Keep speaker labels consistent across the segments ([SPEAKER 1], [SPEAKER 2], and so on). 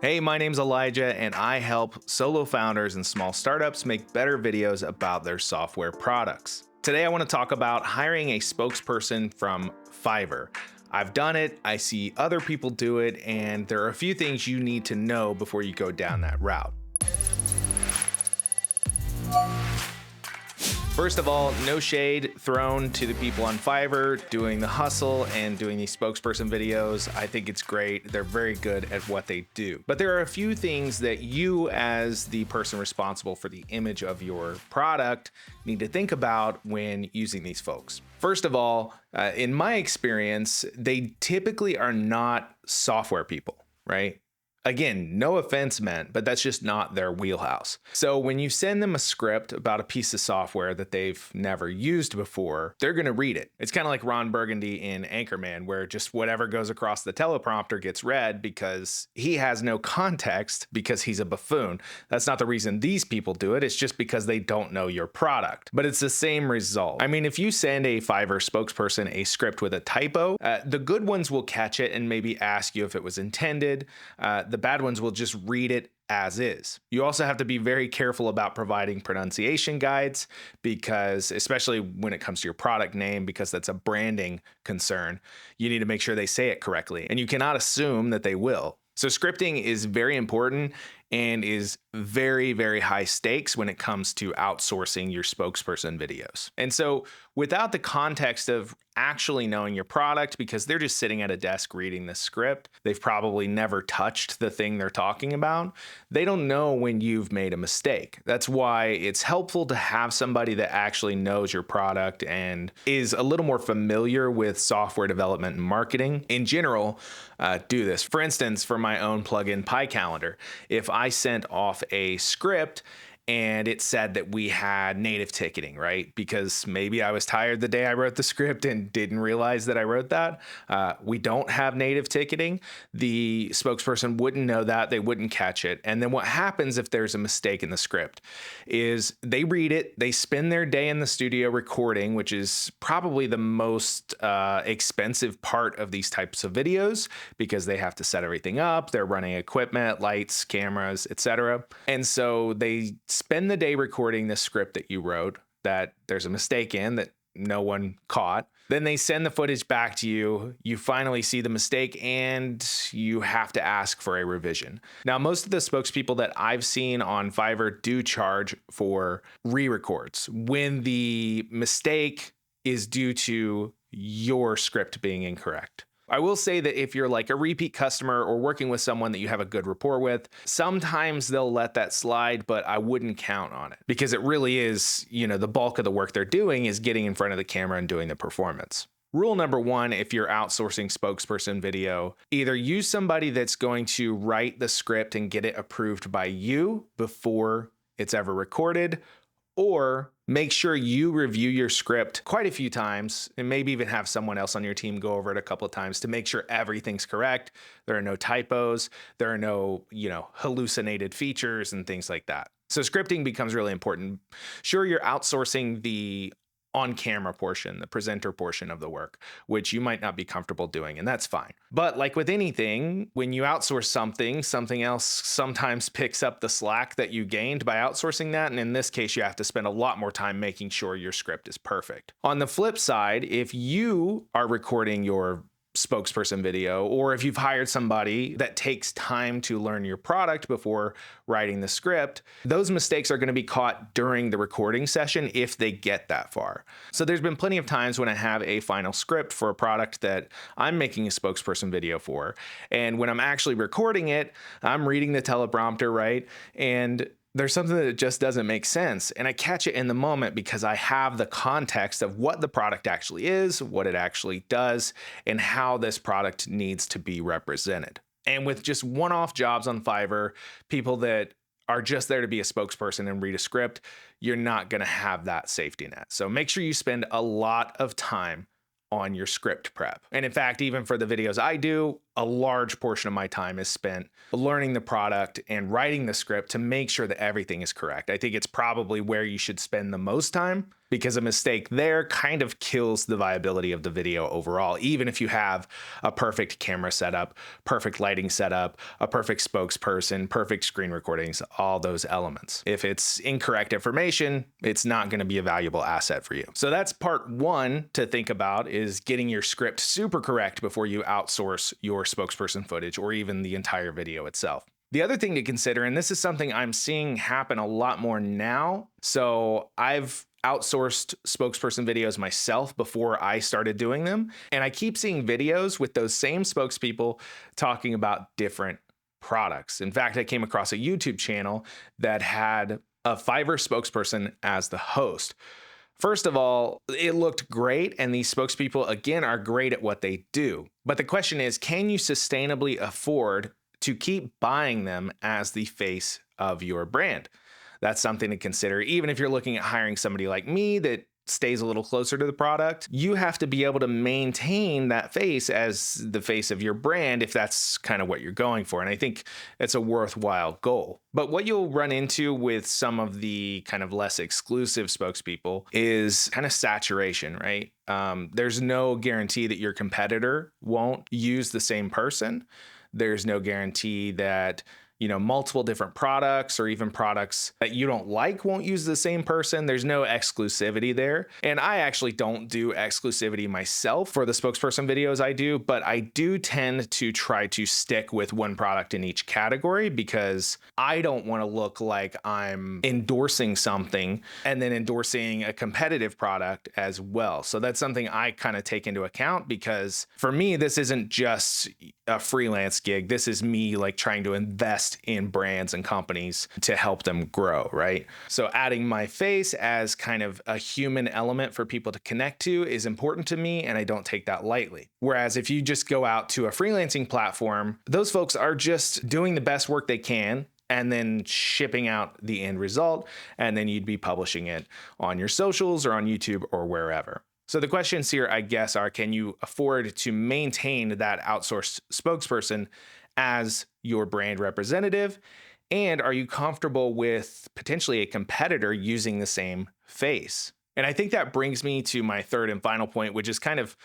[SPEAKER 1] Hey, my name's Elijah, and I help solo founders and small startups make better videos about their software products. Today, I want to talk about hiring a spokesperson from Fiverr. I've done it, I see other people do it, and there are a few things you need to know before you go down that route. First of all, no shade thrown to the people on Fiverr doing the hustle and doing these spokesperson videos. I think it's great. They're very good at what they do. But there are a few things that you, as the person responsible for the image of your product, need to think about when using these folks. First of all, in my experience, they typically are not software people, right? Again, no offense meant, but that's just not their wheelhouse. So when you send them a script about a piece of software that they've never used before, they're going to read it. It's kind of like Ron Burgundy in Anchorman, where just whatever goes across the teleprompter gets read because he has no context because he's a buffoon. That's not the reason these people do it. It's just because they don't know your product. But it's the same result. I mean, if you send a Fiverr spokesperson a script with a typo, the good ones will catch it and maybe ask you if it was intended. The bad ones will just read it as is. You also have to be very careful about providing pronunciation guides because, especially when it comes to your product name, because that's a branding concern, you need to make sure they say it correctly. And you cannot assume that they will. So scripting is very important and is very, very high stakes when it comes to outsourcing your spokesperson videos. And so without the context of actually knowing your product, because they're just sitting at a desk reading the script, they've probably never touched the thing they're talking about. They don't know when you've made a mistake. That's why it's helpful to have somebody that actually knows your product and is a little more familiar with software development and marketing. In general, do this. For instance, for my own plugin PyCalendar, if I sent off a script and it said that we had native ticketing, right? Because maybe I was tired the day I wrote the script and didn't realize that I wrote that. We don't have native ticketing. The spokesperson wouldn't know that. They wouldn't catch it. And then what happens if there's a mistake in the script is they read it, they spend their day in the studio recording, which is probably the most expensive part of these types of videos because they have to set everything up. They're running equipment, lights, cameras, etc. And so they spend the day recording the script that you wrote that there's a mistake in that no one caught. Then they send the footage back to you. You finally see the mistake and you have to ask for a revision. Now, most of the spokespeople that I've seen on Fiverr do charge for re-records when the mistake is due to your script being incorrect. I will say that if you're like a repeat customer or working with someone that you have a good rapport with, sometimes they'll let that slide, but I wouldn't count on it because it really is, the bulk of the work they're doing is getting in front of the camera and doing the performance. Rule number one, if you're outsourcing spokesperson video, either use somebody that's going to write the script and get it approved by you before it's ever recorded, or make sure you review your script quite a few times and maybe even have someone else on your team go over it a couple of times to make sure everything's correct. There are no typos, there are no, hallucinated features and things like that. So scripting becomes really important. Sure, you're outsourcing the on-camera portion, the presenter portion of the work, which you might not be comfortable doing, and that's fine. But like with anything, when you outsource something else sometimes picks up the slack that you gained by outsourcing that, and in this case, you have to spend a lot more time making sure your script is perfect. On the flip side, if you are recording your spokesperson video, or if you've hired somebody that takes time to learn your product before writing the script, those mistakes are going to be caught during the recording session if they get that far. So there's been plenty of times when I have a final script for a product that I'm making a spokesperson video for, and when I'm actually recording it, I'm reading the teleprompter, right? And there's something that just doesn't make sense. And I catch it in the moment because I have the context of what the product actually is, what it actually does, and how this product needs to be represented. And with just one-off jobs on Fiverr, people that are just there to be a spokesperson and read a script, you're not going to have that safety net. So make sure you spend a lot of time on your script prep. And in fact, even for the videos I do, a large portion of my time is spent learning the product and writing the script to make sure that everything is correct. I think it's probably where you should spend the most time, because a mistake there kind of kills the viability of the video overall. Even if you have a perfect camera setup, perfect lighting setup, a perfect spokesperson, perfect screen recordings, all those elements. If it's incorrect information, it's not going to be a valuable asset for you. So that's part one to think about, is getting your script super correct before you outsource your spokesperson footage or even the entire video itself. The other thing to consider, and this is something I'm seeing happen a lot more now. So I've outsourced spokesperson videos myself before I started doing them. And I keep seeing videos with those same spokespeople talking about different products. In fact, I came across a YouTube channel that had a Fiverr spokesperson as the host. First of all, it looked great, and these spokespeople, again, are great at what they do. But the question is, can you sustainably afford to keep buying them as the face of your brand? That's something to consider. Even if you're looking at hiring somebody like me that stays a little closer to the product, you have to be able to maintain that face as the face of your brand if that's kind of what you're going for. And I think it's a worthwhile goal. But what you'll run into with some of the kind of less exclusive spokespeople is kind of saturation, right? There's no guarantee that your competitor won't use the same person. There's no guarantee that multiple different products or even products that you don't like won't use the same person. There's no exclusivity there. And I actually don't do exclusivity myself for the spokesperson videos I do, but I do tend to try to stick with one product in each category, because I don't want to look like I'm endorsing something and then endorsing a competitive product as well. So that's something I kind of take into account, because for me, this isn't just a freelance gig. This is me like trying to invest in brands and companies to help them grow, right? So adding my face as kind of a human element for people to connect to is important to me, and I don't take that lightly. Whereas if you just go out to a freelancing platform, those folks are just doing the best work they can and then shipping out the end result, and then you'd be publishing it on your socials or on YouTube or wherever. So the questions here, I guess, are, can you afford to maintain that outsourced spokesperson as your brand representative? And are you comfortable with potentially a competitor using the same face? And I think that brings me to my third and final point, which is kind of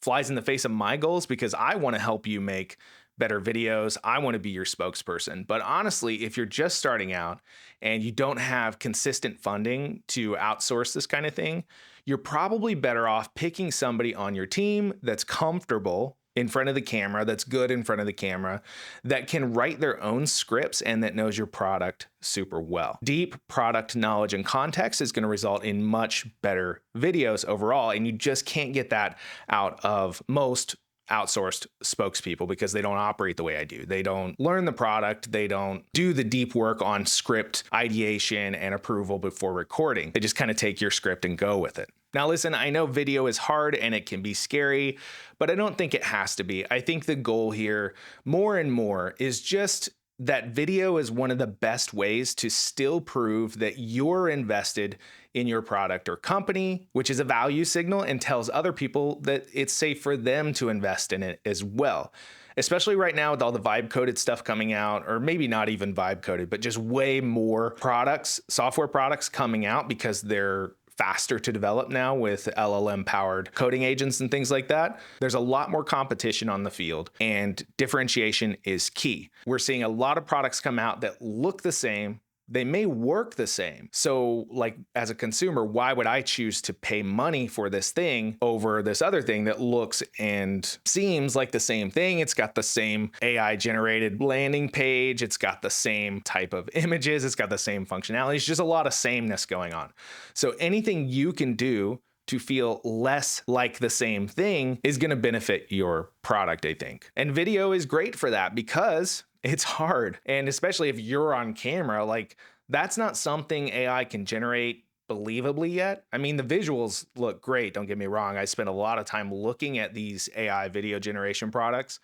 [SPEAKER 1] flies in the face of my goals, because I want to help you make better videos. I want to be your spokesperson. But honestly, if you're just starting out and you don't have consistent funding to outsource this kind of thing, you're probably better off picking somebody on your team that's comfortable in front of the camera, that's good in front of the camera, that can write their own scripts and that knows your product super well. Deep product knowledge and context is going to result in much better videos overall, and you just can't get that out of most outsourced spokespeople, because they don't operate the way I do. They don't learn the product. They don't do the deep work on script ideation and approval before recording. They just kind of take your script and go with it. Now, listen, I know video is hard and it can be scary, but I don't think it has to be. I think the goal here more and more is just that video is one of the best ways to still prove that you're invested in your product or company, which is a value signal and tells other people that it's safe for them to invest in it as well. Especially right now with all the vibe coded stuff coming out, or maybe not even vibe coded, but just way more products, software products coming out, because they're faster to develop now with LLM powered coding agents and things like that. There's a lot more competition on the field, and differentiation is key. We're seeing a lot of products come out that look the same. They may work the same. So like as a consumer, why would I choose to pay money for this thing over this other thing that looks and seems like the same thing? It's got the same AI generated landing page. It's got the same type of images. It's got the same functionality. It's just a lot of sameness going on. So anything you can do to feel less like the same thing is going to benefit your product, I think. And video is great for that, because it's hard. And especially if you're on camera, like that's not something AI can generate believably yet. I mean, the visuals look great. Don't get me wrong. I spent a lot of time looking at these AI video generation products.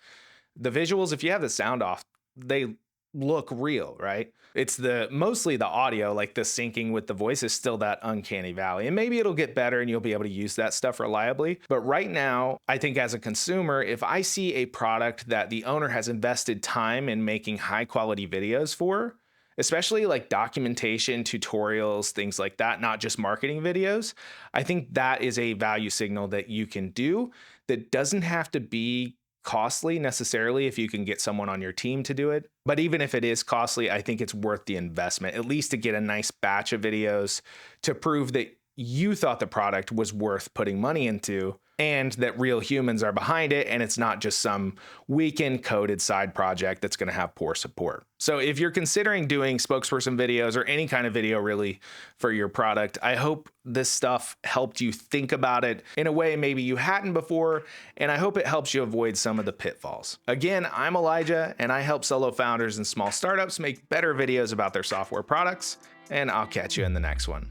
[SPEAKER 1] The visuals, if you have the sound off, they look real, right? It's the mostly the audio, like the syncing with the voice is still that uncanny valley. And maybe it'll get better and you'll be able to use that stuff reliably. But right now, I think as a consumer, if I see a product that the owner has invested time in making high quality videos for, especially like documentation, tutorials, things like that, not just marketing videos, I think that is a value signal that you can do that doesn't have to be costly necessarily if you can get someone on your team to do it. But even if it is costly, I think it's worth the investment, at least to get a nice batch of videos to prove that you thought the product was worth putting money into and that real humans are behind it and it's not just some weekend coded side project that's going to have poor support. So if you're considering doing spokesperson videos or any kind of video really for your product, I hope this stuff helped you think about it in a way maybe you hadn't before, and I hope it helps you avoid some of the pitfalls. Again, I'm Elijah and I help solo founders and small startups make better videos about their software products, and I'll catch you in the next one.